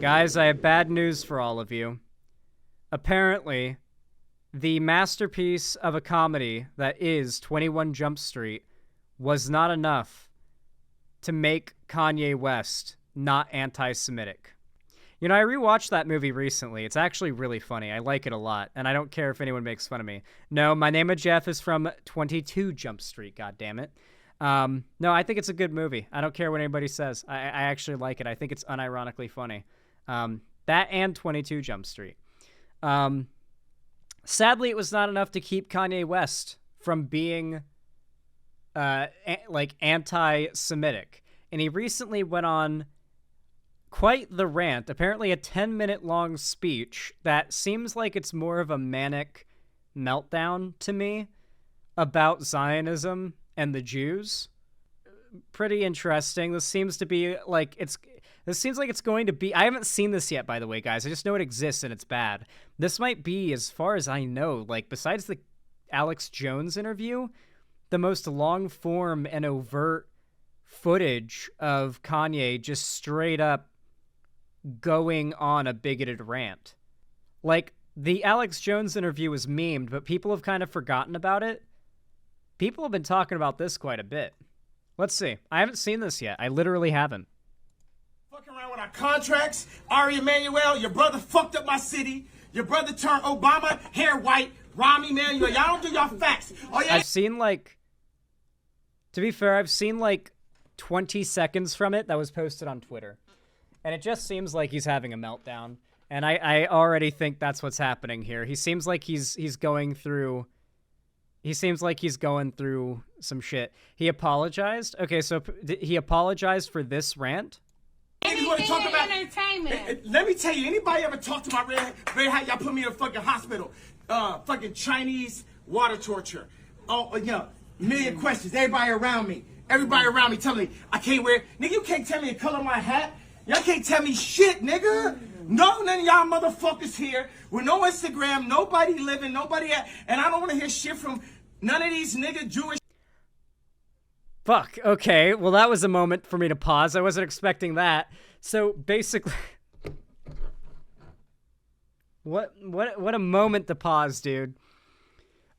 Guys, I have bad news for all of you. Apparently, the masterpiece of a comedy that is 21 Jump Street was not enough to make Kanye West not anti-Semitic. You know, I rewatched that movie recently. It's actually really funny. I like it a lot, and I don't care if anyone makes fun of me. No, My Name is Jeff is from 22 Jump Street, goddammit. No, I think it's a good movie. I don't care what anybody says. I actually like it. I think it's unironically funny. That and 22 Jump Street. Sadly, it was not enough to keep Kanye West from being like anti-Semitic. And he recently went on quite the rant, apparently a 10-minute long speech that seems like it's more of a manic meltdown to me about Zionism and the Jews. Pretty interesting. This seems like it's going to be, I haven't seen this yet, by the way, guys. I just know it exists and it's bad. This might be, as far as I know, like besides the Alex Jones interview, the most long form and overt footage of Kanye just straight up going on a bigoted rant. Like, the Alex Jones interview was memed, but people have kind of forgotten about it. People have been talking about this quite a bit. Let's see. I haven't seen this yet. I literally haven't. Fucking around with our contracts. Ari Emanuel, your brother fucked up my city. Your brother turned Obama hair white. Rahm Emanuel, y'all don't do y'all facts. Oh, yeah. I've seen, like, to be fair, I've seen, like, 20 seconds from it that was posted on Twitter. And it just seems like he's having a meltdown. And I already think that's what's happening here. He seems like he's going through... He seems like he's going through some shit. He apologized? Okay, so he apologized for this rant? Talk about entertainment. Let me tell you, anybody ever talk to my red hat, y'all put me in a fucking hospital. Fucking Chinese water torture. Oh, yeah, million questions. Everybody around me telling me, I can't wear... Nigga, you can't tell me the color of my hat. Y'all can't tell me shit, nigga. No, none of y'all motherfuckers here with no Instagram, nobody living, nobody at, and I don't want to hear shit from none of these nigga Jewish. Fuck, okay, well that was a moment for me to pause. I wasn't expecting that. So basically, what a moment to pause, dude.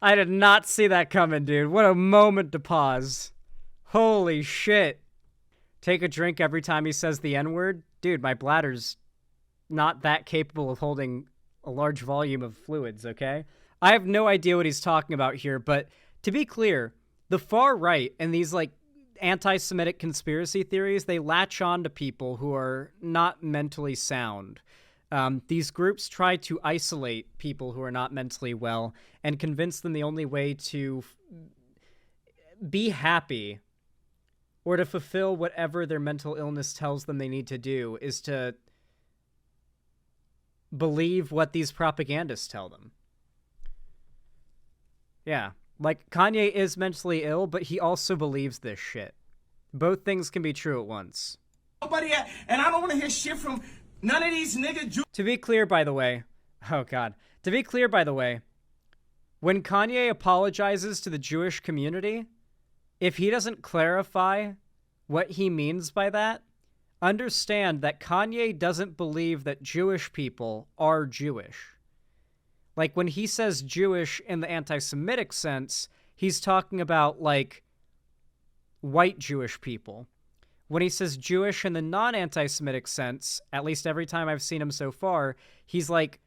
I did not see that coming, dude. What a moment to pause. Holy shit. Take a drink every time he says the N-word? Dude, my bladder's not that capable of holding a large volume of fluids, okay? I have no idea what he's talking about here, but to be clear, the far right and these, like, anti-Semitic conspiracy theories, they latch on to people who are not mentally sound. These groups try to isolate people who are not mentally well and convince them the only way to be happy or to fulfill whatever their mental illness tells them they need to do is to believe what these propagandists tell them. Yeah, like Kanye is mentally ill, but he also believes this shit. Both things can be true at once. Nobody at, and I don't want to hear shit from none of these nigga To be clear, by the way, oh god. To be clear, by the way, when Kanye apologizes to the Jewish community, if he doesn't clarify what he means by that, understand that Kanye doesn't believe that Jewish people are Jewish. Like, when he says Jewish in the anti-Semitic sense, he's talking about, like, white Jewish people. When he says Jewish in the non-anti-Semitic sense, at least every time I've seen him so far, he's like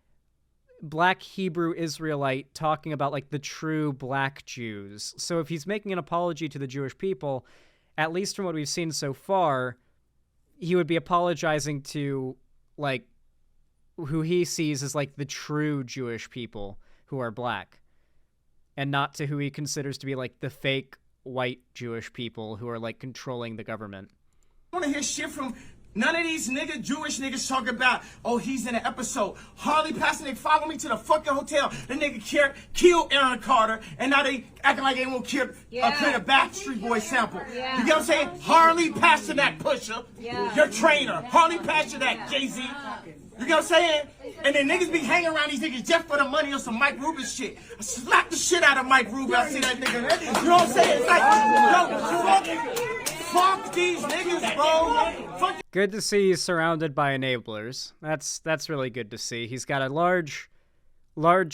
black Hebrew Israelite talking about, like, the true black Jews. So if he's making an apology to the Jewish people, at least from what we've seen so far, he would be apologizing to, like, who he sees as, like, the true Jewish people who are black, and not to who he considers to be, like, the fake white Jewish people who are, like, controlling the government. I want to hear shit from none of these nigga Jewish niggas talking about, oh, he's in an episode. Harley passing, they follow me to the fucking hotel. The nigga killed Aaron Carter, and now they acting like they won't kill a Backstreet Boy sample. Yeah. You get what I'm saying? Harley Pasternak Pusher, your trainer. Harley Pasternak, Jay-Z. You get what I'm saying? And then niggas be hanging around these niggas just for the money or some Mike Rubin shit. I slap the shit out of Mike Rubin. I see that nigga. You know what I'm saying? It's like, yo, Fuck these niggas, bro. Fuck. Good to see he's surrounded by enablers. That's really good to see. He's got a large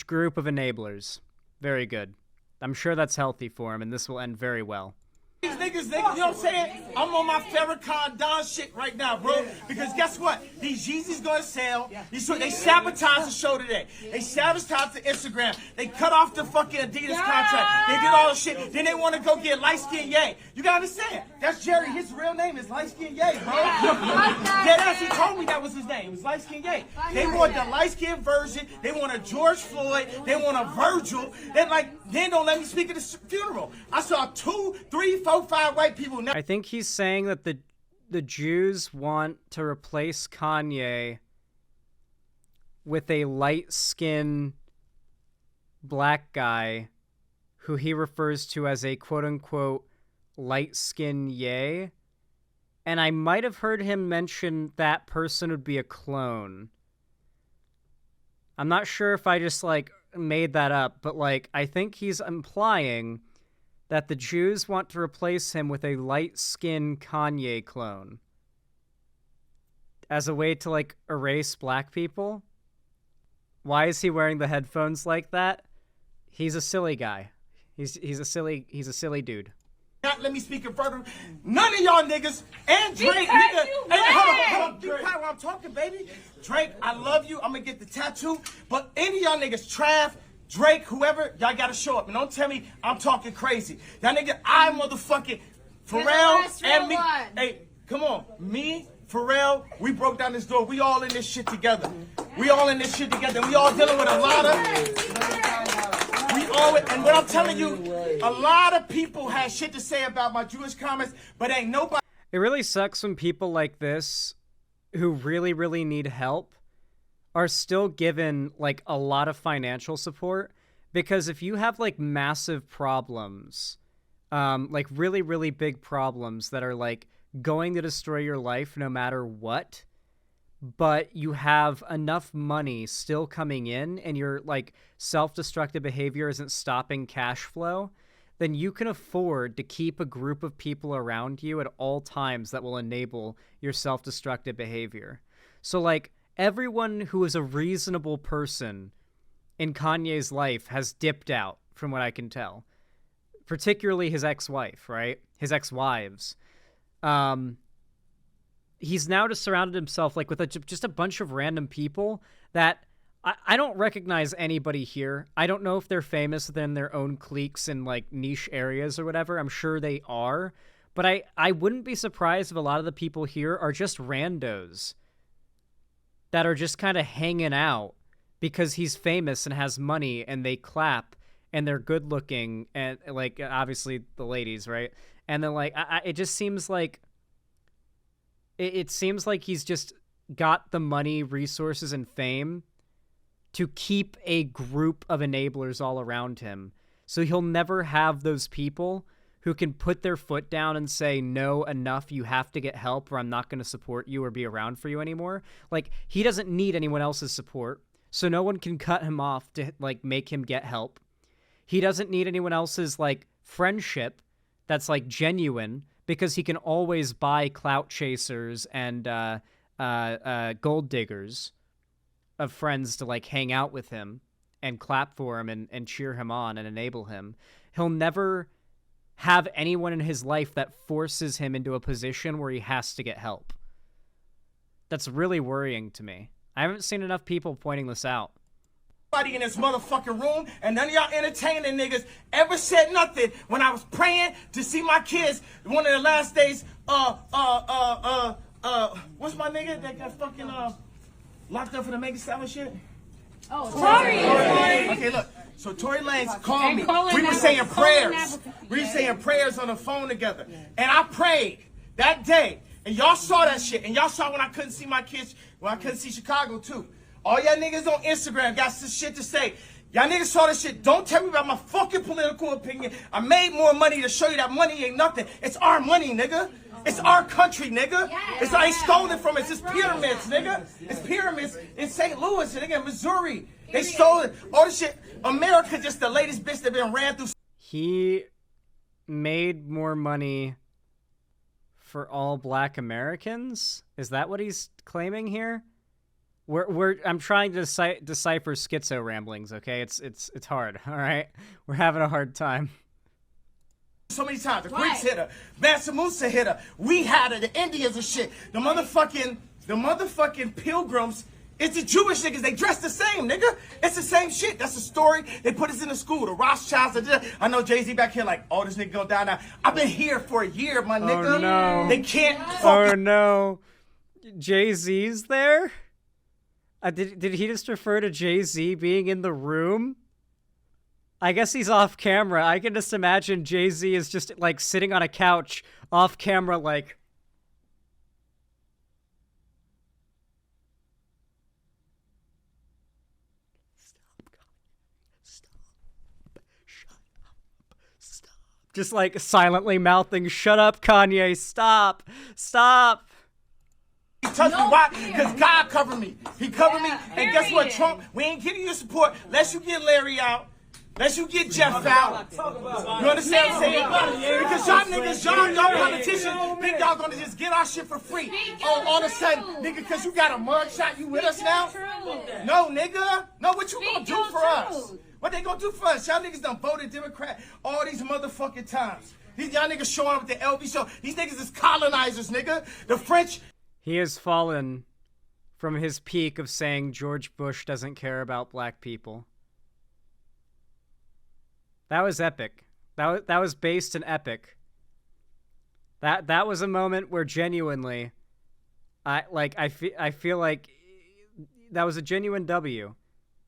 group of enablers. Very good. I'm sure that's healthy for him, and this will end very well. These niggas, you know what I'm saying? I'm on my Farrakhan Don shit right now, bro. Because guess what? These Yeezys gonna sell. They sabotaged the show today. They sabotaged the Instagram. They cut off the fucking Adidas contract. They did all the shit. Then they want to go get Light Skin Ye. You gotta understand. That's Jerry. His real name is Light Skin Ye, bro. Deadass, he told me that was his name. It was Light Skin Ye. They want the light skin version. They want a George Floyd. They want a Virgil. Then don't let me speak at the funeral. I saw 2, 3, 4, 5 white people. I think he's saying that the Jews want to replace Kanye with a light-skinned black guy who he refers to as a quote-unquote light-skinned Ye. And I might have heard him mention that person would be a clone. I'm not sure if I just, made that up, but, I think he's implying that the Jews want to replace him with a light-skinned Kanye clone as a way to, erase black people. Why is he wearing the headphones like that? He's a silly guy. He's a silly dude. Not let me speak in front of none of y'all niggas and Drake, nigga. Hey, hold on. Be quiet while I'm talking, baby. Drake, I love you. I'm gonna get the tattoo. But any of y'all niggas, Trav, Drake, whoever, y'all gotta show up. And don't tell me I'm talking crazy. Y'all nigga, I motherfucking Pharrell and me. Hey, come on. Me, Pharrell, we broke down this door. We all in this shit together. We all dealing with a lot of... And what I'm telling you, a lot of people had shit to say about my Jewish comments, but ain't nobody... It really sucks when people like this, who really, really need help, are still given, a lot of financial support. Because if you have, massive problems, really, really big problems that are, going to destroy your life no matter what, but you have enough money still coming in and your self-destructive behavior isn't stopping cash flow, then you can afford to keep a group of people around you at all times that will enable your self-destructive behavior. So everyone who is a reasonable person in Kanye's life has dipped out, from what I can tell. Particularly his ex-wife, right? His ex-wives. He's now just surrounded himself with just a bunch of random people that I don't recognize anybody here. I don't know if they're famous within their own cliques in niche areas or whatever. I'm sure they are. But I wouldn't be surprised if a lot of the people here are just randos that are just kind of hanging out because he's famous and has money and they clap and they're good looking and obviously the ladies, right? And then it just seems it seems like he's just got the money, resources, and fame to keep a group of enablers all around him. So he'll never have those people who can put their foot down and say, no, enough, you have to get help or I'm not going to support you or be around for you anymore. He doesn't need anyone else's support, so no one can cut him off to, make him get help. He doesn't need anyone else's, friendship that's, genuine, because he can always buy clout chasers and gold diggers of friends to hang out with him and clap for him and cheer him on and enable him. He'll never have anyone in his life that forces him into a position where he has to get help. That's really worrying to me. I haven't seen enough people pointing this out. Nobody in this motherfucking room and none of y'all entertaining niggas ever said nothing when I was praying to see my kids one of the last days. What's my nigga that got fucking locked up for the Megan Stallion shit? Oh, Tory. Okay, look. So Tory Lanez called me. We were saying prayers. We were saying prayers on the phone together. And I prayed that day. And y'all saw that shit. And y'all saw when I couldn't see my kids, when I couldn't see Chicago too. All y'all niggas on Instagram got some shit to say. Y'all niggas saw this shit. Don't tell me about my fucking political opinion. I made more money to show you that money ain't nothing. It's our money, nigga. It's our country, nigga. It's I ain't stolen from it. It's pyramids, nigga. It's pyramids in St. Louis, nigga, Missouri. They stole it. All this shit. America just the latest bitch that been ran through. He made more money for all black Americans? Is that what he's claiming here? I'm trying to decipher schizo ramblings, okay? It's hard, all right? We're having a hard time. So many times. The Greeks hit her. Mansa Musa hit her. We had her. The Indians and shit. The motherfucking pilgrims, it's the Jewish niggas. They dress the same, nigga. It's the same shit. That's the story. They put us in the school. The Rothschilds. I know Jay-Z back here like, oh, this nigga go down now. I've been here for a year, my nigga. Oh, no. They can't Oh, no. Jay-Z's there? Did he just refer to Jay-Z being in the room? I guess he's off camera. I can just imagine Jay-Z is just like sitting on a couch off camera like... Just like silently mouthing, "Shut up, Kanye, stop, stop." He touched me. Why? Because God covered me. He covered me. And guess what, Trump? We ain't getting your support unless you get Larry out. Unless you get Jeff out. You understand what I'm saying? Because y'all politicians think y'all gonna just get our shit for free. Oh, all of a sudden, nigga, because you got a mugshot, you with us now? No, nigga. No, what you gonna do for us? What they gonna do for us? Y'all niggas done voted Democrat all these motherfucking times. Y'all niggas showing up with the LB show. These niggas is colonizers, nigga. The French. He has fallen from his peak of saying George Bush doesn't care about black people. That was epic. That was based in epic. That was a moment where genuinely, I feel like that was a genuine W,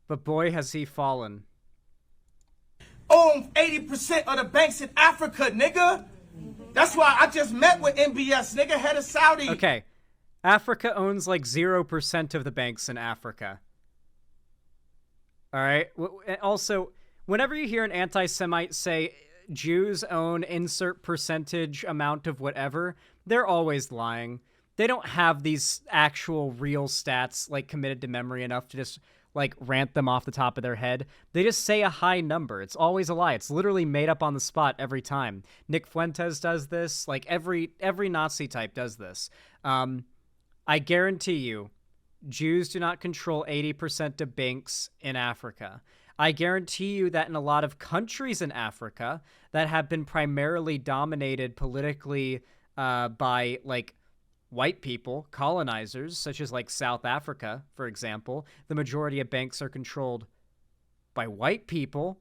but boy has he fallen. Own 80% of the banks in Africa, nigga. That's why I just met with MBS, nigga, head of Saudi. Okay, Africa owns like 0% of the banks in Africa. All right. Also, whenever you hear an anti-Semite say Jews own insert percentage amount of whatever, they're always lying. They don't have these actual real stats like committed to memory enough to just like rant them off the top of their head. They just say a high number. It's always a lie. It's literally made up on the spot every time. Nick Fuentes does this. Like every Nazi type does this. I guarantee you, Jews do not control 80% of banks in Africa. I guarantee you that in a lot of countries in Africa that have been primarily dominated politically by like white people, colonizers, such as like South Africa, for example, the majority of banks are controlled by white people.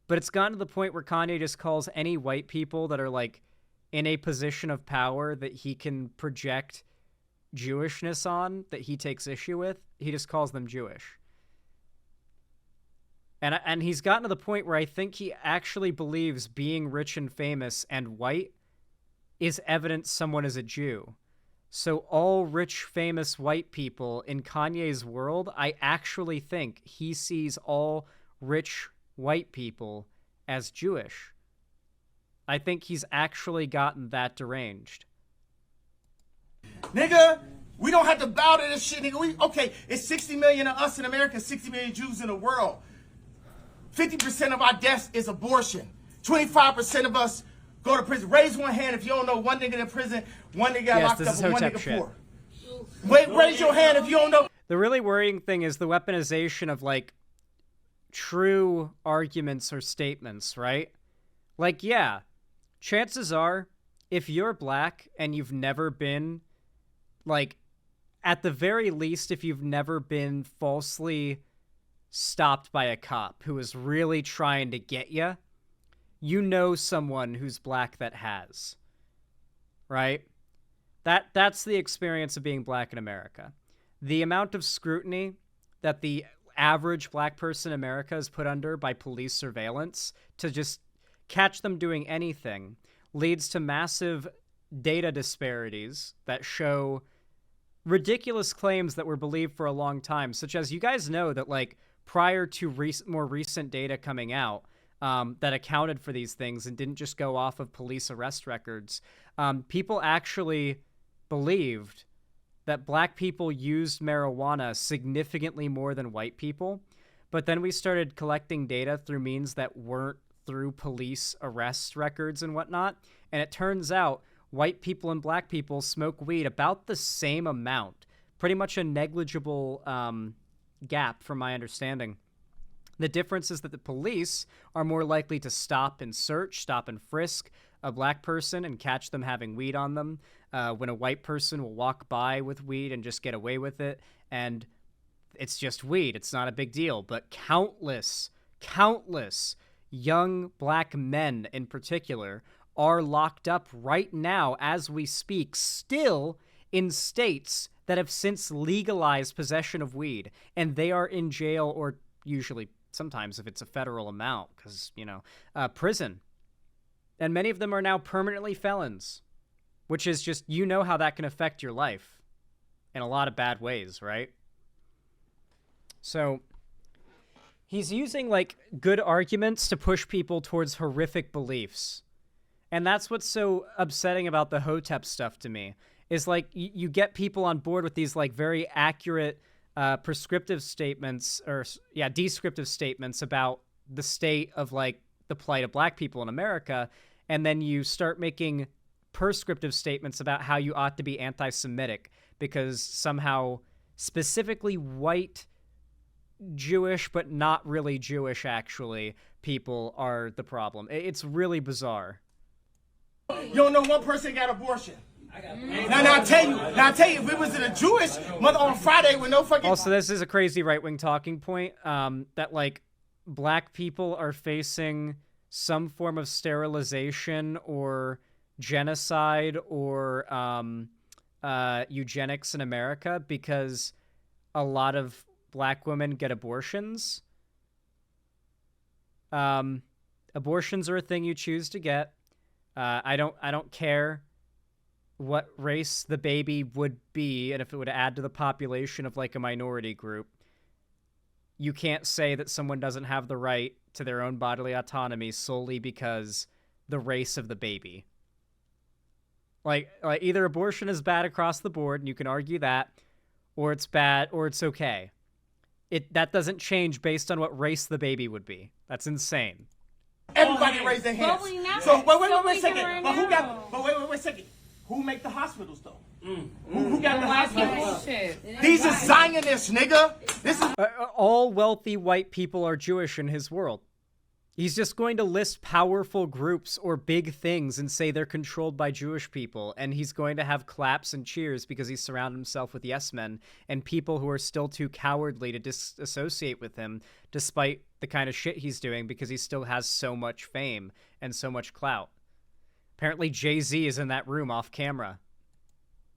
But it's gotten to the point where Kanye just calls any white people that are like in a position of power that he can project Jewishness on, that he takes issue with, he just calls them Jewish. And he's gotten to the point where I think he actually believes being rich and famous and white is evidence someone is a Jew. So all rich, famous white people in Kanye's world, I actually think he sees all rich white people as Jewish. I think he's actually gotten that deranged. Nigga, we don't have to bow to this shit, nigga. Okay, it's 60 million of us in America, 60 million Jews in the world. 50% of our deaths is abortion. 25% of us go to prison. Raise one hand if you don't know one nigga in prison, one nigga got locked up, and one nigga poor. Wait, raise your hand if you don't know. The really worrying thing is the weaponization of, like, true arguments or statements, right? Like, yeah, chances are, if you're black and you've never been, like, at the very least, if you've never been falsely stopped by a cop who is really trying to get you, you know someone who's black that has, right? That's the experience of being black in America. The amount of scrutiny that the average black person in America is put under by police surveillance to just catch them doing anything leads to massive data disparities that show ridiculous claims that were believed for a long time, such as, you guys know that, like, prior to more recent data coming out that accounted for these things and didn't just go off of police arrest records, people actually believed that black people used marijuana significantly more than white people. But then we started collecting data through means that weren't through police arrest records and whatnot. And it turns out white people and black people smoke weed about the same amount. Pretty much a negligible gap from my understanding. The difference is that the police are more likely to stop and search, stop and frisk a black person and catch them having weed on them, when a white person will walk by with weed and just get away with it. And it's just weed. It's not a big deal. But countless young black men in particular are locked up right now as we speak, still in states that have since legalized possession of weed. And they are in jail, or usually sometimes if it's a federal amount, because, prison. And many of them are now permanently felons, which is just, how that can affect your life in a lot of bad ways, right? So he's using, good arguments to push people towards horrific beliefs. And that's what's so upsetting about the Hotep stuff to me, is, you get people on board with these, very accurate prescriptive statements, or, descriptive statements about the state of, the plight of black people in America, and then you start making prescriptive statements about how you ought to be anti-Semitic because somehow specifically white Jewish, but not really Jewish, actually, people are the problem. It's really bizarre. You don't know one person got abortion. Now I tell you, if it was in a Jewish mother on Friday with no fucking... Also, this is a crazy right-wing talking point, that, black people are facing some form of sterilization or genocide or eugenics in America because a lot of black women get abortions. Abortions are a thing you choose to get. I don't care what race the baby would be, and if it would add to the population of a minority group. You can't say that someone doesn't have the right to their own bodily autonomy solely because the race of the baby. Either abortion is bad across the board, and you can argue that, or it's bad, or it's okay. That doesn't change based on what race the baby would be. That's insane. Everybody raise their hands. So wait a second. Wait a second. Who make the hospitals though? Who got the hospitals? These are Zionists, nigga. This is all wealthy white people are Jewish in his world. He's just going to list powerful groups or big things and say they're controlled by Jewish people, and he's going to have claps and cheers because he's surrounded himself with yes men and people who are still too cowardly to disassociate with him despite the kind of shit he's doing because he still has so much fame and so much clout. Apparently Jay-Z is in that room off camera.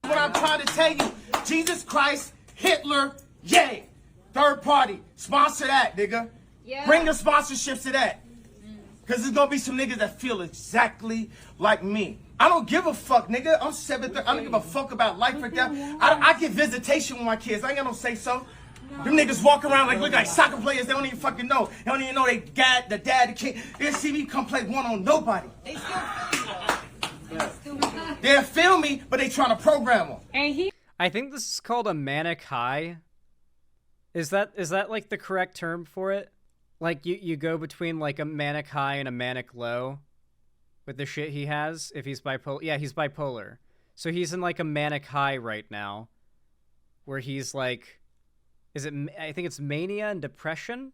What I'm trying to tell you, Jesus Christ, Hitler, yay. Third party, sponsor that, nigga. Yeah. Bring the sponsorships to that. Because there's going to be some niggas that feel exactly like me. I don't give a fuck, nigga. I'm 7'3". I don't give a fuck about life or death. I get visitation with my kids. I ain't got no say so. Them niggas walk around look like soccer players. They don't even fucking know. They don't even know the dad, the kid. They'll see me come play one on nobody. They They'll feel me, but they trying to program them. And I think this is called a manic high. Is that the correct term for it? You go between a manic high and a manic low with the shit he has if he's bipolar. Yeah, he's bipolar. So he's in a manic high right now where he's I think it's mania and depression,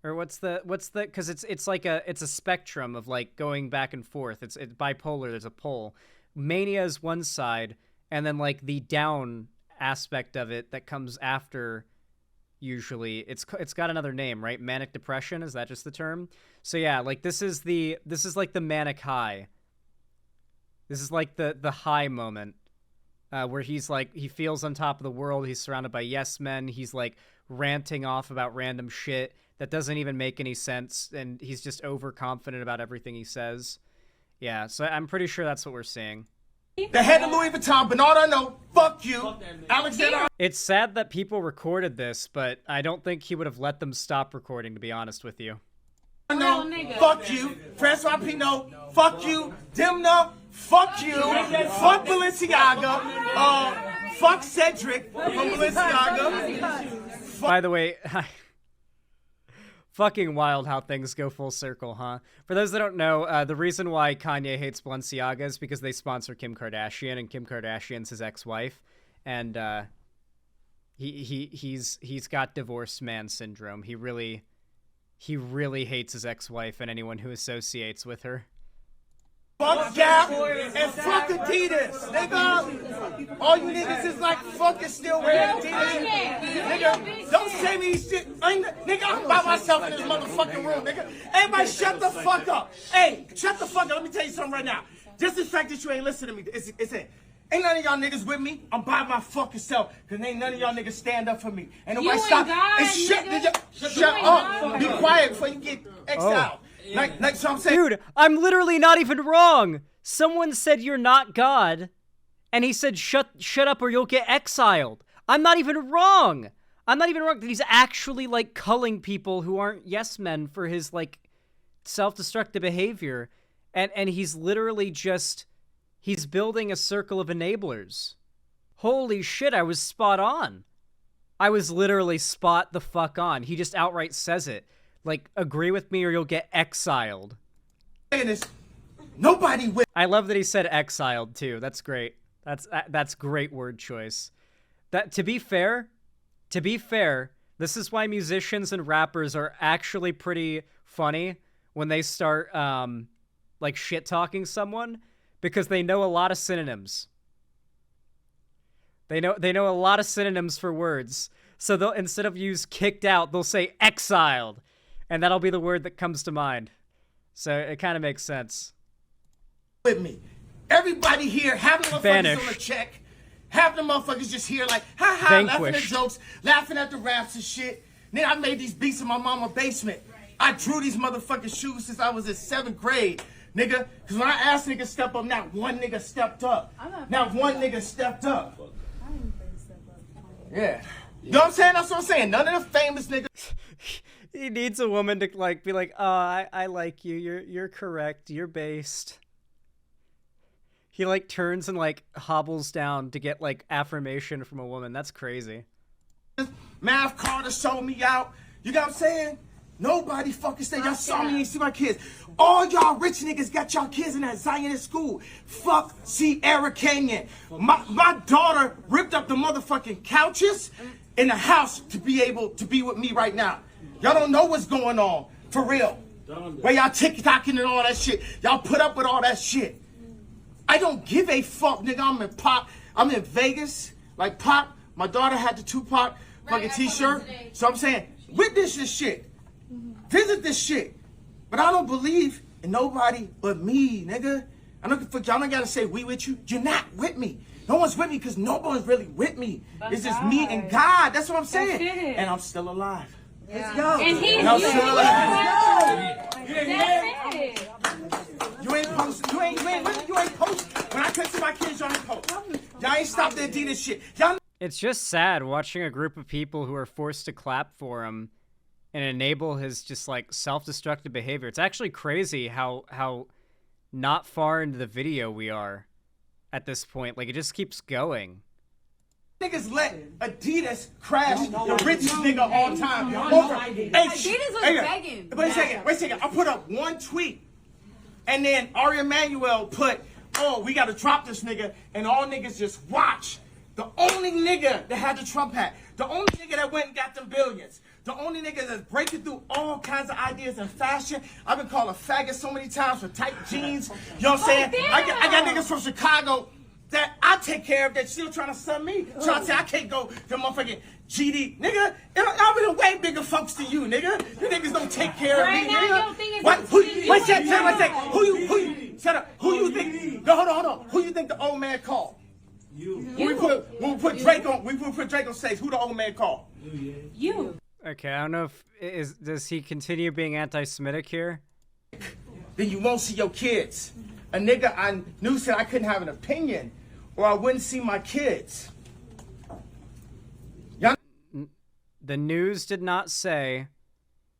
or what's the because it's a spectrum of going back and forth. It's bipolar. There's a pole. Mania is one side, and then the down aspect of it that comes after. Usually it's got another name, right? Manic depression, is that just the term? So yeah, this is the manic high. This is the high moment where he's he feels on top of the world. He's surrounded by yes men. He's ranting off about random shit that doesn't even make any sense, and he's just overconfident about everything he says. Yeah, so I'm pretty sure that's what we're seeing. The head of Louis Vuitton, Bernard Arnault, fuck you, Alexander. It's sad that people recorded this, but I don't think he would have let them stop recording, to be honest with you. Arnault, fuck you, Francois Pinault, fuck you, Dimna, fuck you, fuck Balenciaga, fuck Cedric from Balenciaga. By the way, Fucking wild how things go full circle, huh? For those that don't know, the reason why Kanye hates Balenciaga is because they sponsor Kim Kardashian, and Kim Kardashian's his ex-wife, and he's got divorced man syndrome. He really hates his ex-wife and anyone who associates with her. Fuck Gap and fuck Adidas, nigga. All you niggas is like fucking still wearing Adidas. Nigga, don't say me shit. Nigga, I'm by myself in this motherfucking room, nigga. Everybody shut the fuck up. Hey, shut the fuck up. Let me tell you something right now. Just the fact that you ain't listening to me, it's it. Ain't none of y'all niggas with me. I'm by my fucking self. Cause ain't none of y'all niggas stand up for me. Ain't nobody stop. And shut up. Be quiet before you get exiled. Like so I'm saying. Dude, I'm literally not even wrong. Someone said you're not God, and he said shut up or you'll get exiled. I'm not even wrong. I'm not even wrong that he's actually like culling people who aren't yes men for his like self-destructive behavior, and he's literally just he's building a circle of enablers. Holy shit, I was spot on. I was literally spot the fuck on. He just outright says it. Like, agree with me or you'll get exiled. Nobody will. I love that he said exiled, too. That's great. That's great word choice. That to be fair, this is why musicians and rappers are actually pretty funny when they start, like, shit-talking someone, because they know a lot of synonyms. They know a lot of synonyms for words. So they'll, instead of use kicked out, they'll say exiled. And that'll be the word that comes to mind. So it kind of makes sense. With me. Everybody here, half the motherfuckers on the check. Half the motherfuckers just here like, ha ha, laughing at jokes, laughing at the raps and shit. Then I made these beats in my mama's basement. I drew these motherfucking shoes since I was in 7th grade. Nigga, because when I asked niggas step up, not one nigga stepped up. Not one nigga stepped up. Yeah. You know what I'm saying? That's what I'm saying. None of the famous niggas. He needs a woman to like be like, oh, I like you. You're correct. You're based. He like turns and like hobbles down to get like affirmation from a woman. That's crazy. Math Carter showed me out. You know what I'm saying? Nobody fucking said y'all saw me ain't see my kids. All y'all rich niggas got y'all kids in that Zionist school. Fuck Sierra Canyon. My daughter ripped up the motherfucking couches in the house to be able to be with me right now. Y'all don't know what's going on, for real. Where y'all TikToking and all that shit. Y'all put up with all that shit. I don't give a fuck, nigga. I'm in Pop. I'm in Vegas. Like Pop, my daughter had the Tupac fucking t-shirt. So I'm saying, witness this shit. Visit this shit. But I don't believe in nobody but me, nigga. Y'all don't gotta say we with you. You're not with me. No one's with me because no one's really with me. It's just me and God. That's what I'm saying. And I'm still alive. Let's go. And he's still alive. That's it. You ain't post. You ain't post. When I come to my kids, y'all ain't post. Y'all ain't stop the Adidas shit. Y'all. It's just sad watching a group of people who are forced to clap for him and enable his just like self-destructive behavior. It's actually crazy how not far into the video we are at this point. Like, it just keeps going. Niggas let Adidas crash the richest nigga of all time. Adidas was begging. Wait a second. I put up one tweet, and then Ari Emanuel put, oh, we gotta drop this nigga, and all niggas just watch. The only nigga that had the Trump hat, the only nigga that went and got them billions, the only nigga that's breaking through all kinds of ideas in fashion. I've been called a faggot so many times for tight jeans. You know what I'm saying? I got niggas from Chicago that I take care of that still trying to sell me. Trying to say I can't go to motherfucking GD. Nigga, I've been way bigger folks than you, nigga. You niggas don't take care of me, nigga. Wait, shut up. Who you, shut up. Who you think, no, hold on. Who you think the old man called? When we put Drake on stage, who the old man called? You. Okay, I don't know if does he continue being anti-Semitic here? Then you won't see your kids. A nigga I knew said I couldn't have an opinion, or I wouldn't see my kids. The news did not say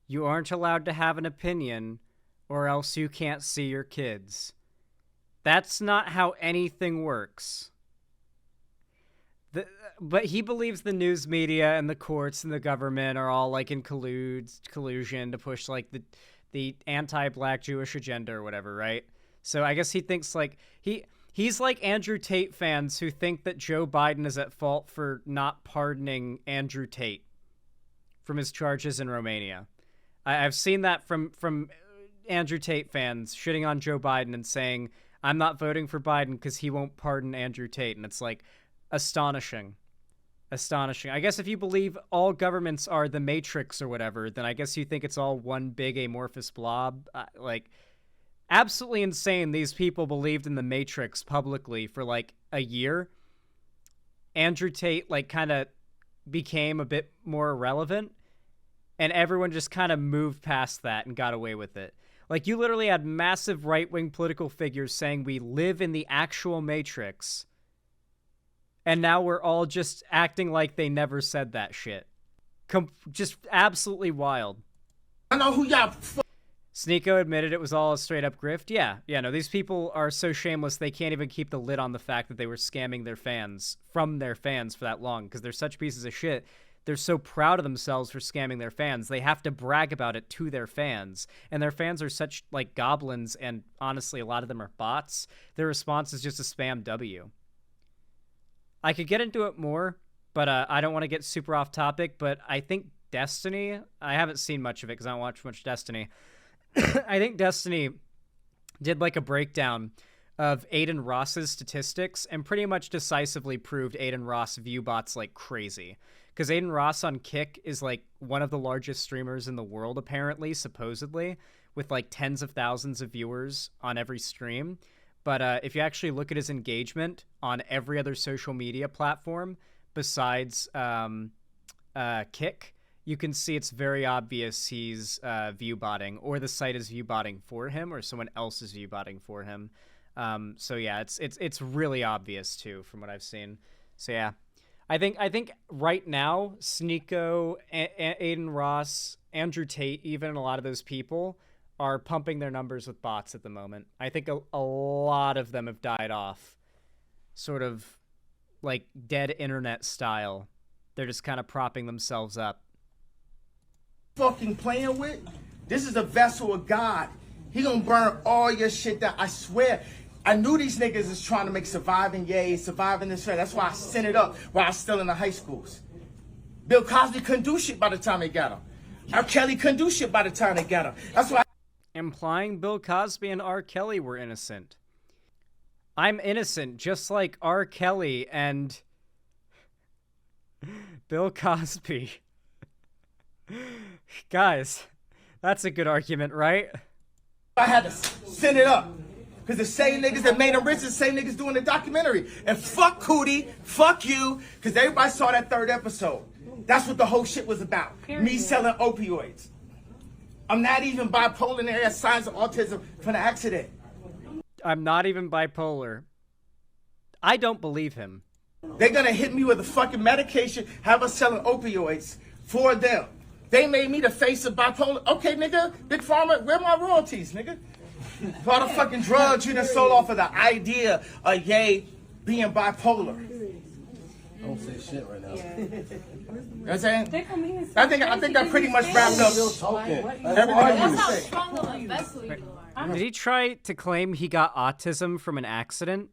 you aren't allowed to have an opinion, or else you can't see your kids. That's not how anything works. But he believes the news media and the courts and the government are all like in collusion to push like the anti-black Jewish agenda or whatever, right? So I guess he thinks like he's like Andrew Tate fans who think that Joe Biden is at fault for not pardoning Andrew Tate from his charges in Romania. I've seen that from Andrew Tate fans shitting on Joe Biden and saying, I'm not voting for Biden because he won't pardon Andrew Tate. And it's like astonishing. I guess if you believe all governments are the Matrix or whatever, then I guess you think it's all one big amorphous blob. Like, absolutely insane. These people believed in the Matrix publicly for like a year. Andrew Tate like kind of became a bit more irrelevant, and everyone just kind of moved past that and got away with it. Like, you literally had massive right-wing political figures saying we live in the actual Matrix, and now we're all just acting like they never said that shit. Just absolutely wild. I know who y'all Sneeko admitted it was all a straight-up grift. Yeah, no, these people are so shameless they can't even keep the lid on the fact that they were scamming their fans from their fans for that long, because they're such pieces of shit. They're so proud of themselves for scamming their fans. They have to brag about it to their fans. And their fans are such, like, goblins, and honestly, a lot of them are bots. Their response is just a spam W. I could get into it more, but I don't want to get super off topic, but I think Destiny, I haven't seen much of it because I don't watch much Destiny. I think Destiny did, like, a breakdown of Aiden Ross's statistics and pretty much decisively proved Aiden Ross view bots like crazy. Because Aiden Ross on Kick is, like, one of the largest streamers in the world, apparently, supposedly, with, like, tens of thousands of viewers on every stream. But if you actually look at his engagement on every other social media platform besides Kick, you can see it's very obvious he's view-botting, or the site is view-botting for him, or someone else is view-botting for him. So, yeah, it's really obvious, too, from what I've seen. So, yeah. I think right now, Sneeko, Aiden Ross, Andrew Tate, even a lot of those people are pumping their numbers with bots at the moment. I think a lot of them have died off, sort of like dead internet style. They're just kind of propping themselves up. Fucking playing with? This is a vessel of God. He gonna burn all your shit down. I swear. I knew these niggas is trying to make surviving this fair. That's why I sent it up while I was still in the high schools. Bill Cosby couldn't do shit by the time they got him. R. Kelly couldn't do shit by the time they got him. That's why. Implying Bill Cosby and R. Kelly were innocent. I'm innocent, just like R. Kelly and Bill Cosby. Guys, that's a good argument, right? I had to send it up. Because the same niggas that made him rich is the same niggas doing the documentary. And fuck Cootie, fuck you, because everybody saw that third episode. That's what the whole shit was about. Me selling opioids. I'm not even bipolar, and I have signs of autism from the accident. I'm not even bipolar. I don't believe him. They're gonna hit me with a fucking medication, have us selling opioids for them. They made me the face of bipolar. Okay, nigga, Big Pharma, where my royalties, nigga? For all the fucking drugs you done sold off of the idea of Ye being bipolar. Don't say shit right now. You know what I'm saying? I think I pretty much wrapped up everything I need to say. Strong of a vessel you are. Did he try to claim he got autism from an accident?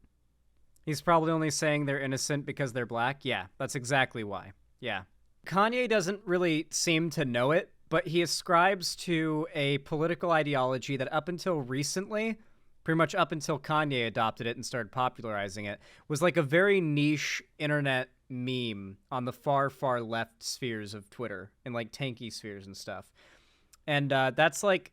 He's probably only saying they're innocent because they're black? Yeah, that's exactly why. Yeah. Kanye doesn't really seem to know it, but he ascribes to a political ideology that up until recently, pretty much up until Kanye adopted it and started popularizing it, was like a very niche internet meme on the far, far left spheres of Twitter and like tanky spheres and stuff. And that's like,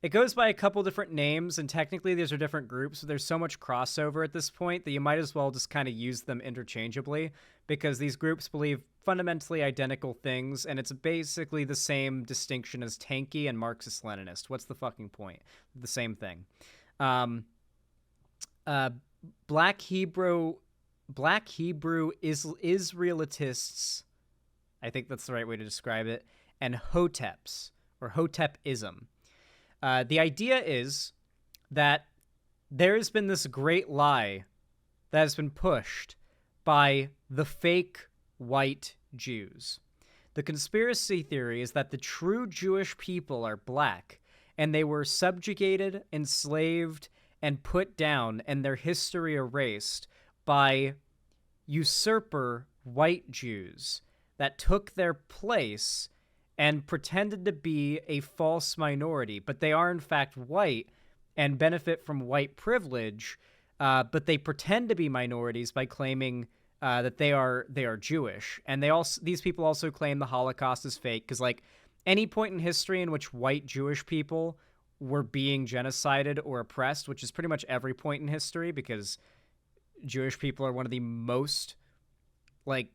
it goes by a couple different names, and technically these are different groups, but there's so much crossover at this point that you might as well just kind of use them interchangeably, because these groups believe fundamentally identical things, and it's basically the same distinction as tanky and Marxist-Leninist. What's the fucking point? The same thing. Black Hebrew Israelitists, I think that's the right way to describe it, and Hoteps, or Hotepism. The idea is that there's been this great lie that has been pushed by the fake white Jews. The conspiracy theory is that the true Jewish people are black, and they were subjugated, enslaved, and put down, and their history erased by usurper white Jews that took their place and pretended to be a false minority, but they are in fact white and benefit from white privilege, but they pretend to be minorities by claiming that they are Jewish. And these people also claim the Holocaust is fake, because like any point in history in which white Jewish people were being genocided or oppressed, which is pretty much every point in history, because Jewish people are one of the most like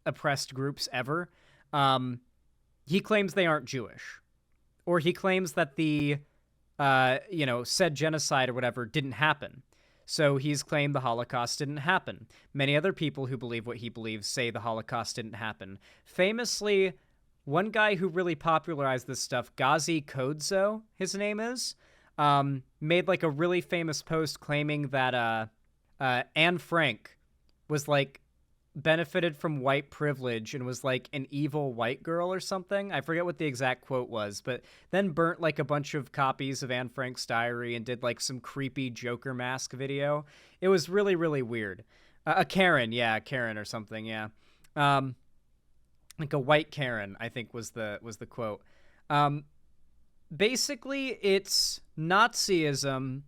oppressed groups ever. He claims they aren't Jewish, or he claims that the said genocide or whatever didn't happen. So he's claimed the Holocaust didn't happen. Many other people who believe what he believes say the Holocaust didn't happen. Famously, one guy who really popularized this stuff, Ghazi Kodzo, his name is, made like a really famous post claiming that Anne Frank was like benefited from white privilege and was like an evil white girl or something. I forget what the exact quote was, but then burnt like a bunch of copies of Anne Frank's diary and did like some creepy Joker mask video. It was really, really weird. A Karen or something, yeah. Like a white Karen, I think was the quote. Basically, it's Nazism,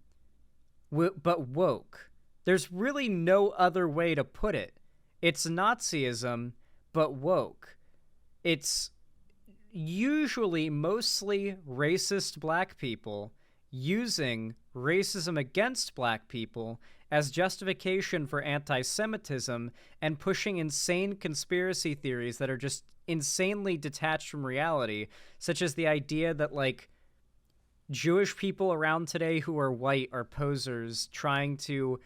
but woke. There's really no other way to put it. It's Nazism, but woke. It's usually mostly racist black people using racism against black people as justification for anti-Semitism and pushing insane conspiracy theories that are just insanely detached from reality, such as the idea that, like, Jewish people around today who are white are posers trying to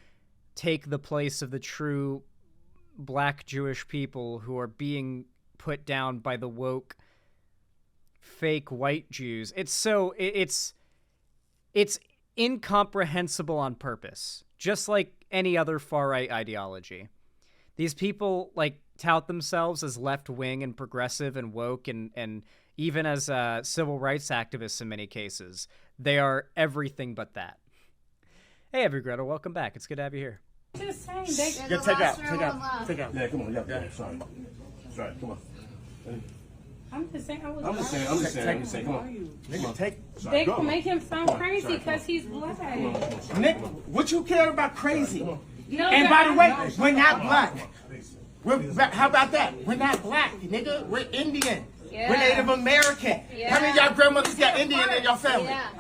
take the place of the true black Jewish people who are being put down by the woke fake white Jews. It's incomprehensible on purpose, just like any other far-right ideology. These people like tout themselves as left-wing and progressive and woke and even as civil rights activists in many cases. They are everything but that. Hey, Every Greta, welcome back. It's good to have you here. Just saying, Yeah, take out. Yeah, come on. Yeah. Sorry. Come on. I'm just saying. I'm just saying. Come on. Nigga, take. They can make him sound crazy because he's black. Nick, what you care about crazy? No, And by the way, we're not black. How about that? We're not black, nigga. We're Indian. Yeah. We're Native American. Yeah. How many of y'all grandmothers got Indian in your family? Yeah,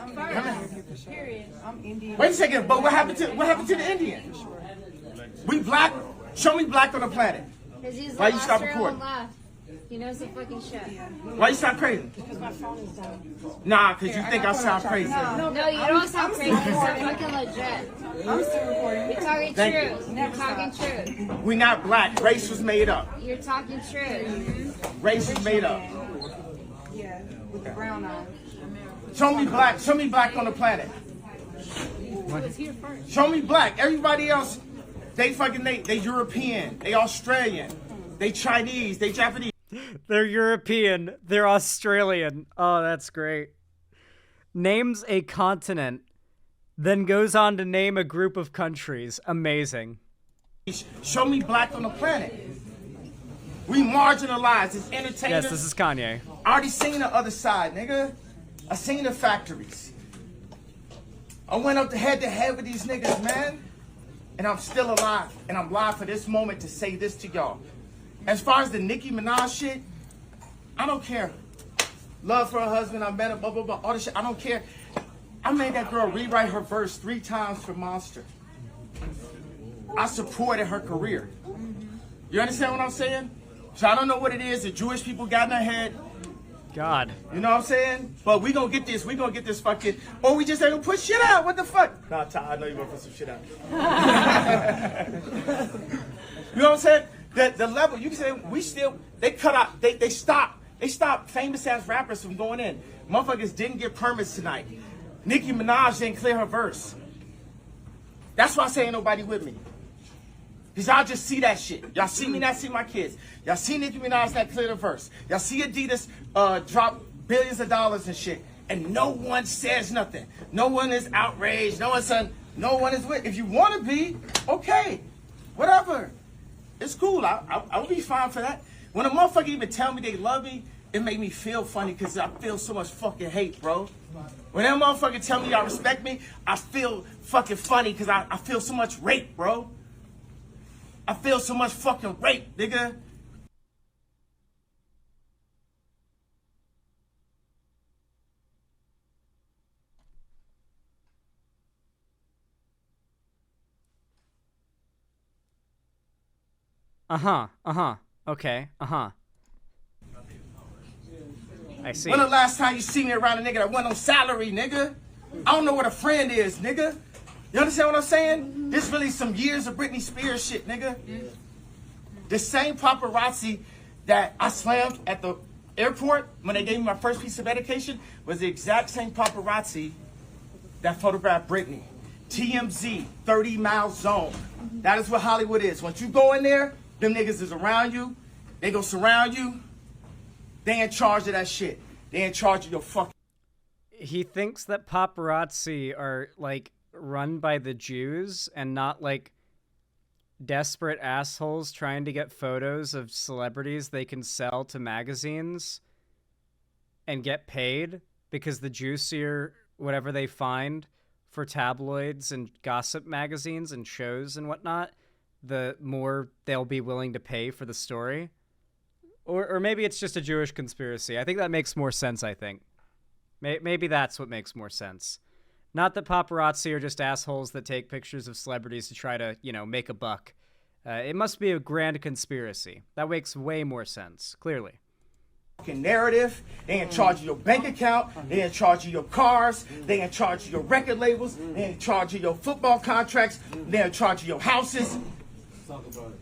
period. I'm Indian. Wait a second, but what happened to the Indian? We black. Show me black on the planet. Why you stop recording? He knows the fucking shit. Why you sound crazy? Because my phone is down. Nah, because you think I sound crazy. No, you don't sound crazy. You sound fucking legit. I'm still recording. You're talking Thank you. truth. You're talking truth. We not black. Race was made up. You're talking truth. Race was made up. Yeah, with the brown eye. Show me black. Show me black on the planet. Was here first. Show me black. Everybody else, they European. They Australian. They Chinese. They Japanese. They're European. They're Australian. Oh, that's great. Names a continent, then goes on to name a group of countries. Amazing. Show me black on the planet. We marginalized as entertainers. Yes, this is Kanye. I already seen the other side, nigga. I seen the factories. I went up to head with these niggas, man. And I'm still alive. And I'm live for this moment to say this to y'all. As far as the Nicki Minaj shit, I don't care. Love for her husband, I met her, blah, blah, blah, all this shit. I don't care. I made that girl rewrite her verse 3 times for Monster. I supported her career. You understand what I'm saying? So I don't know what it is that Jewish people got in their head. God. You know what I'm saying? But we gonna get this. We gonna get this fucking. Or we just ain't gonna put shit out. What the fuck? Nah, Ty, I know you gonna put some shit out. You know what I'm saying? The level, you can say we still, they cut out, they stopped famous ass rappers from going in. Motherfuckers didn't get permits tonight. Nicki Minaj didn't clear her verse. That's why I say ain't nobody with me. Because y'all just see that shit. Y'all see me not see my kids. Y'all see Nicki Minaj that clear the verse. Y'all see Adidas drop billions of dollars and shit. And no one says nothing. No one is outraged. No one is with. If you want to be, okay. Whatever. It's cool. I'll be fine for that. When a motherfucker even tell me they love me, it make me feel funny because I feel so much fucking hate, bro. When that motherfucker tell me y'all respect me, I feel fucking funny because I feel so much rape, bro. I feel so much fucking rape, nigga. Okay, I see. When the last time you see me around a nigga that went on salary, nigga? I don't know what a friend is, nigga. You understand what I'm saying? This really some years of Britney Spears shit, nigga. The same paparazzi that I slammed at the airport when they gave me my first piece of medication was the exact same paparazzi that photographed Britney. TMZ, 30-mile zone. That is what Hollywood is. Once you go in there, them niggas is around you. They gonna surround you. They in charge of that shit. They in charge of your fucking... He thinks that paparazzi are, like, run by the Jews and not, like, desperate assholes trying to get photos of celebrities they can sell to magazines and get paid because the juicier whatever they find for tabloids and gossip magazines and shows and whatnot, the more they'll be willing to pay for the story. Or maybe it's just a Jewish conspiracy. I think that makes more sense, I think. Maybe that's what makes more sense. Not that paparazzi are just assholes that take pictures of celebrities to try to, you know, make a buck. It must be a grand conspiracy. That makes way more sense, clearly. Narrative. They in charge of your bank account. They in charge of your cars. They in charge of your record labels. They in charge of your football contracts. They in charge of your houses. Talk about it.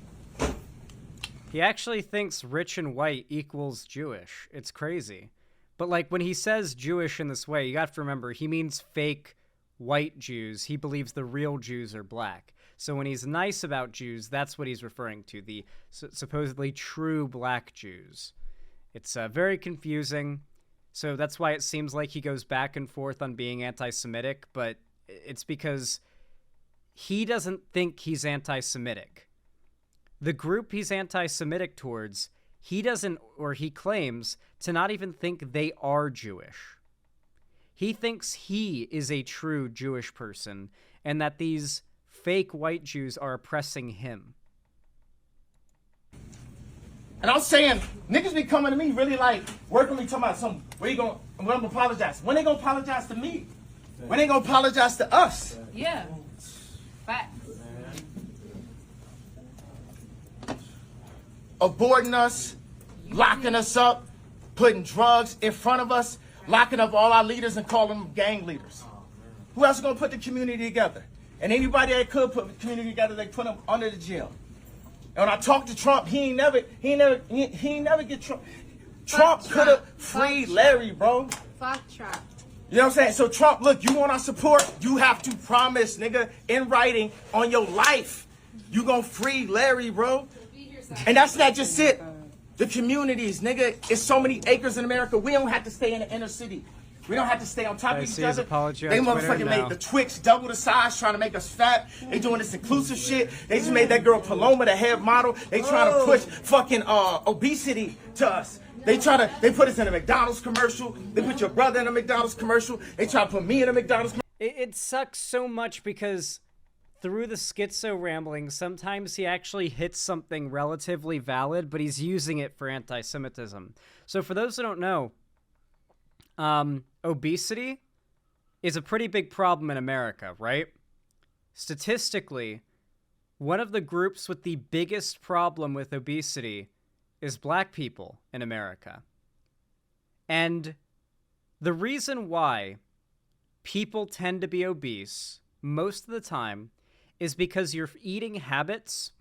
He actually thinks rich and white equals Jewish. It's crazy. But, like, when he says Jewish in this way, you have to remember, he means fake white Jews. He believes the real Jews are black. So when he's nice about Jews, that's what he's referring to, the supposedly true black Jews. It's very confusing. So that's why it seems like he goes back and forth on being anti-Semitic, but it's because he doesn't think he's anti-Semitic. The group he's anti-Semitic towards, he doesn't, or he claims, to not even think they are Jewish. He thinks he is a true Jewish person, and that these fake white Jews are oppressing him. And I'm saying, niggas be coming to me really like, working me talking about something. When I'm gonna apologize? When they gonna apologize to me? When they gonna apologize to us? Yeah. Facts. Aborting us, locking us up, putting drugs in front of us, locking up all our leaders and calling them gang leaders. Who else is gonna put the community together? And anybody that could put the community together, they put them under the jail. And when I talked to Trump, he ain't never get Trump. Trump could have freed Larry, bro. Fuck Trump. You know what I'm saying? So Trump, look, you want our support? You have to promise, nigga, in writing on your life, you gonna free Larry, bro. And that's not just it. The communities, nigga, it's so many acres in America. We don't have to stay in the inner city. We don't have to stay on top of each other. They motherfucking made the Twix double the size, trying to make us fat. They doing this inclusive shit. They just made that girl Paloma the head model. They trying to push fucking obesity to us. They put us in a McDonald's commercial. They put your brother in a McDonald's commercial. They try to put me in a McDonald's commercial. It sucks so much because through the schizo rambling, sometimes he actually hits something relatively valid, but he's using it for anti-Semitism. So for those who don't know, obesity is a pretty big problem in America, right? Statistically, one of the groups with the biggest problem with obesity is black people in America. And the reason why people tend to be obese most of the time is because your eating habits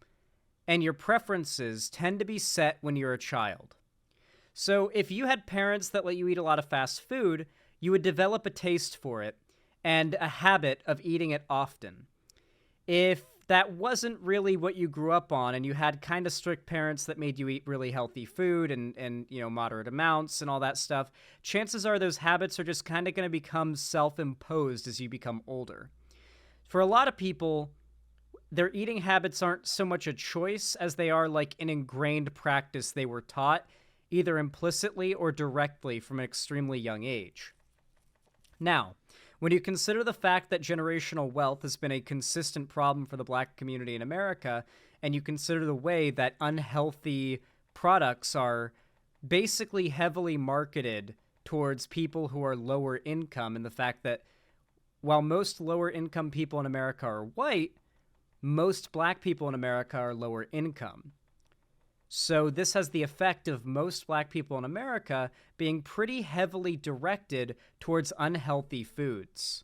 and your preferences tend to be set when you're a child. So if you had parents that let you eat a lot of fast food, you would develop a taste for it and a habit of eating it often. If that wasn't really what you grew up on, and you had kind of strict parents that made you eat really healthy food and moderate amounts and all that stuff, chances are those habits are just kind of going to become self-imposed as you become older. For a lot of people, their eating habits aren't so much a choice as they are like an ingrained practice they were taught, either implicitly or directly from an extremely young age. Now, when you consider the fact that generational wealth has been a consistent problem for the Black community in America, and you consider the way that unhealthy products are basically heavily marketed towards people who are lower income, and the fact that while most lower income people in America are white, most Black people in America are lower income. So this has the effect of most Black people in America being pretty heavily directed towards unhealthy foods,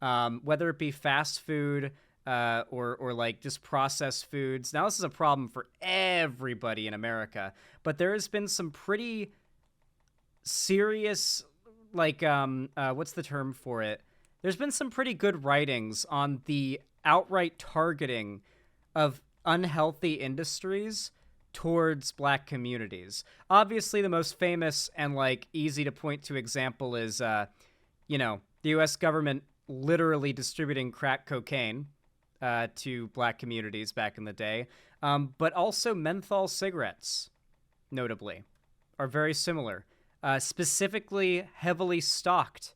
whether it be fast food or like just processed foods. Now, this is a problem for everybody in America, but there has been some pretty serious, like, what's the term for it? There's been some pretty good writings on the outright targeting of unhealthy industries towards Black communities. Obviously, the most famous and like easy to point to example is, the U.S. government literally distributing crack cocaine to Black communities back in the day. But also menthol cigarettes, notably, are very similar. Specifically heavily stocked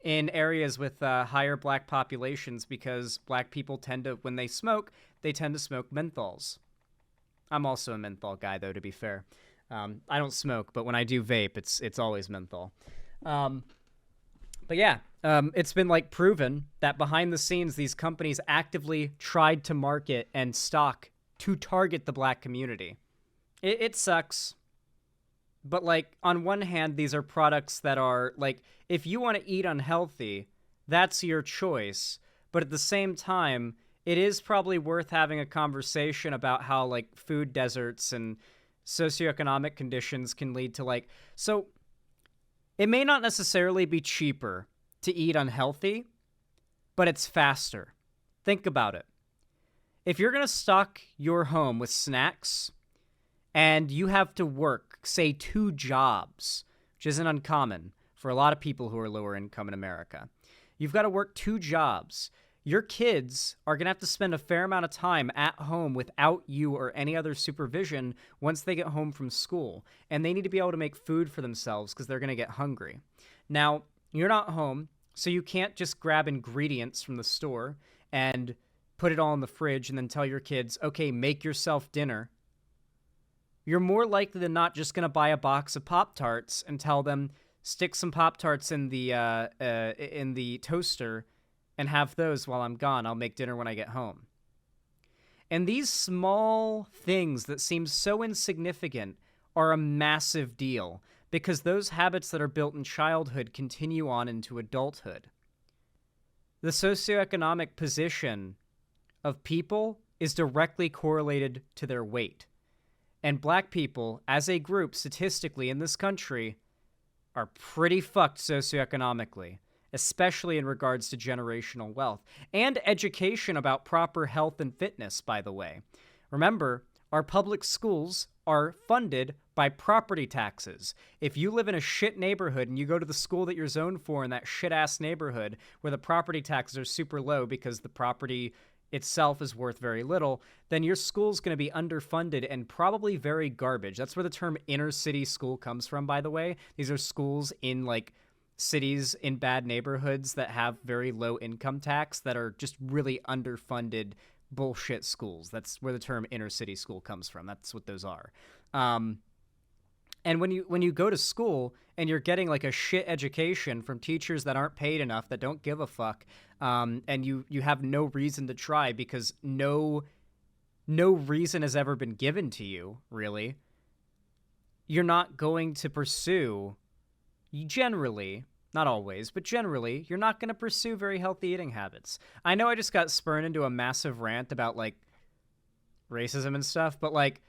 in areas with higher Black populations because Black people tend to, when they smoke smoke menthols. I'm also a menthol guy, though, to be fair. I don't smoke, but when I do vape, it's always menthol. But yeah, it's been like proven that behind the scenes, these companies actively tried to market and stock to target the Black community. It sucks. But like on one hand, these are products that are like, if you want to eat unhealthy, that's your choice. But at the same time, it is probably worth having a conversation about how like food deserts and socioeconomic conditions can lead to like, so it may not necessarily be cheaper to eat unhealthy, but it's faster. Think about it. If you're going to stock your home with snacks and you have to work, say, 2 jobs, which isn't uncommon for a lot of people who are lower income in America, you've got to work 2 jobs. Your kids are going to have to spend a fair amount of time at home without you or any other supervision once they get home from school. And they need to be able to make food for themselves because they're going to get hungry. Now, you're not home, so you can't just grab ingredients from the store and put it all in the fridge and then tell your kids, okay, make yourself dinner. You're more likely than not just going to buy a box of Pop-Tarts and tell them, stick some Pop-Tarts in the toaster and have those while I'm gone. I'll make dinner when I get home. And these small things that seem so insignificant are a massive deal because those habits that are built in childhood continue on into adulthood. The socioeconomic position of people is directly correlated to their weight. And Black people, as a group, statistically in this country, are pretty fucked socioeconomically, especially in regards to generational wealth and education about proper health and fitness, by the way. Remember, our public schools are funded by property taxes. If you live in a shit neighborhood and you go to the school that you're zoned for in that shit-ass neighborhood where the property taxes are super low because the property itself is worth very little, then your school's going to be underfunded and probably very garbage. That's where the term inner city school comes from, by the way. These are schools in like cities in bad neighborhoods that have very low income tax that are just really underfunded bullshit schools. That's where the term inner city school comes from. That's what those are. And when you go to school and you're getting like a shit education from teachers that aren't paid enough, that don't give a fuck, and you have no reason to try because no reason has ever been given to you, really, you're not going to pursue, generally, not always, but generally, you're not going to pursue very healthy eating habits. I know I just got spurned into a massive rant about like racism and stuff, but like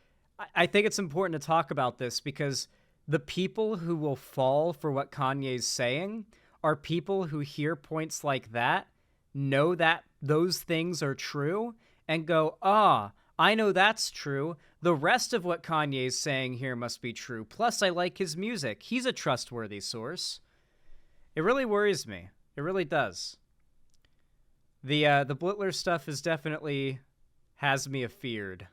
I think it's important to talk about this because the people who will fall for what Kanye's saying are people who hear points like that, know that those things are true, and go, ah, I know that's true. The rest of what Kanye's saying here must be true. Plus, I like his music. He's a trustworthy source. It really worries me. It really does. The Blitler stuff is definitely has me afeared.